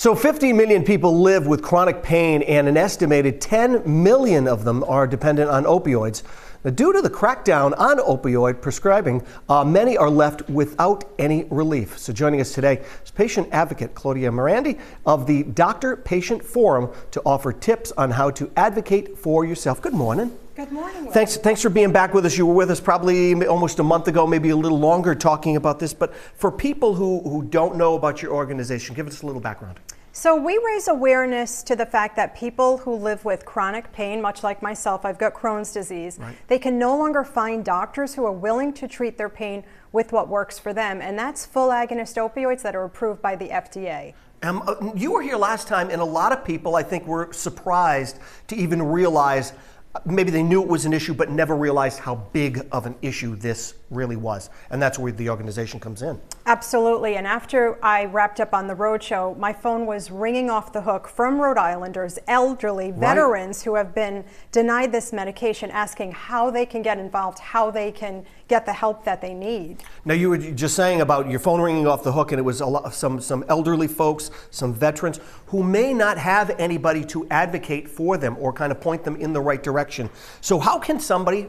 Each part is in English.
So 50 million people live with chronic pain, and an estimated 10 million of them are dependent on opioids. Now, due to the crackdown on opioid prescribing, many are left without any relief. So joining us today is patient advocate Claudia Morandi of the Doctor-Patient Forum to offer tips on how to advocate for yourself. Good morning. Good morning, Will. Thanks for being back with us. You were with us probably almost a month ago, maybe a little longer, talking about this. But for people who don't know about your organization, give us a little background. So we raise awareness to the fact that people who live with chronic pain, much like myself, I've got Crohn's disease, Right. They can no longer find doctors who are willing to treat their pain with what works for them. And that's full agonist opioids that are approved by the FDA. You were here last time, and a lot of people, I think, were surprised to even realize, maybe they knew it was an issue, but never realized how big of an issue this really was. And that's where the organization comes in. Absolutely. And after I wrapped up on the Rhode Show, my phone was ringing off the hook from Rhode Islanders, elderly veterans who have been denied this medication, asking how they can get involved, how they can get the help that they need. Now, you were just saying about your phone ringing off the hook, and it was a lot, some elderly folks, some veterans who may not have anybody to advocate for them or kind of point them in the right direction. So how can somebody,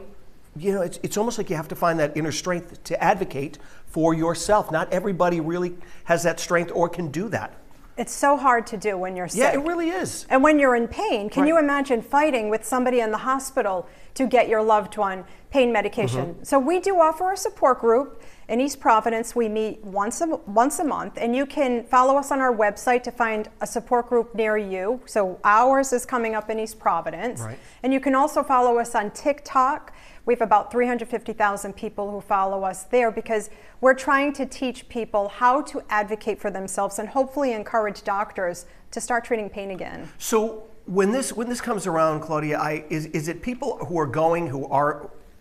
you know, it's almost like you have to find that inner strength to advocate for yourself. Not everybody really has that strength or can do that. It's so hard to do when you're sick. Yeah, it really is. And when you're in pain, can Right. you imagine fighting with somebody in the hospital to get your loved one pain medication? So we do offer a support group in East Providence. We meet once a month, and you can follow us on our website to find a support group near you. So ours is coming up in East Providence. Right. And you can also follow us on TikTok. We have about 350,000 people who follow us there because we're trying to teach people how to advocate for themselves and hopefully encourage doctors to start treating pain again. So when this comes around, Claudia, is it people who are going,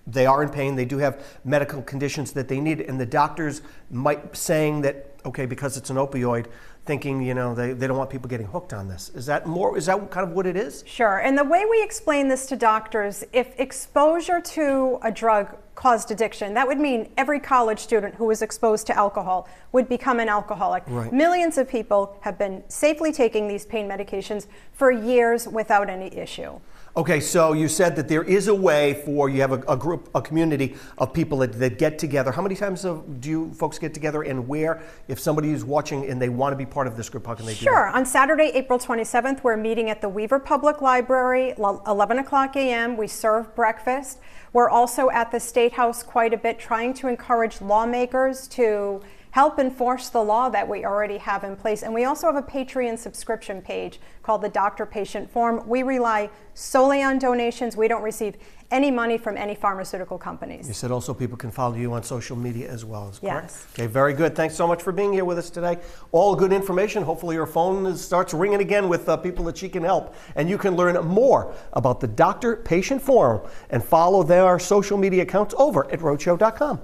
they are in pain, they do have medical conditions that they need, and the doctors might saying that, okay, because it's an opioid, thinking, you know, they don't want people getting hooked on this. Is that kind of what it is? Sure. And the way we explain this to doctors, if exposure to a drug caused addiction, that would mean every college student who was exposed to alcohol would become an alcoholic. Right. Millions of people have been safely taking these pain medications for years without any issue. Okay, so you said that there is a way for, you have a group, a community of people that get together. How many times do you folks get together, and where? If somebody is watching and they want to be part of this group, how can they do that? Sure. On Saturday, April 27th, we're meeting at the Weaver Public Library, 11 o'clock a.m. We serve breakfast. We're also at the State House quite a bit, trying to encourage lawmakers to help enforce the law that we already have in place. And we also have a Patreon subscription page called the Doctor-Patient Forum. We rely solely on donations. We don't receive any money from any pharmaceutical companies. You said also people can follow you on social media as well, is correct? Yes. Okay, very good. Thanks so much for being here with us today. All good information. Hopefully your phone starts ringing again with people that she can help. And you can learn more about the Doctor-Patient Forum and follow their social media accounts over at rhodeshow.com.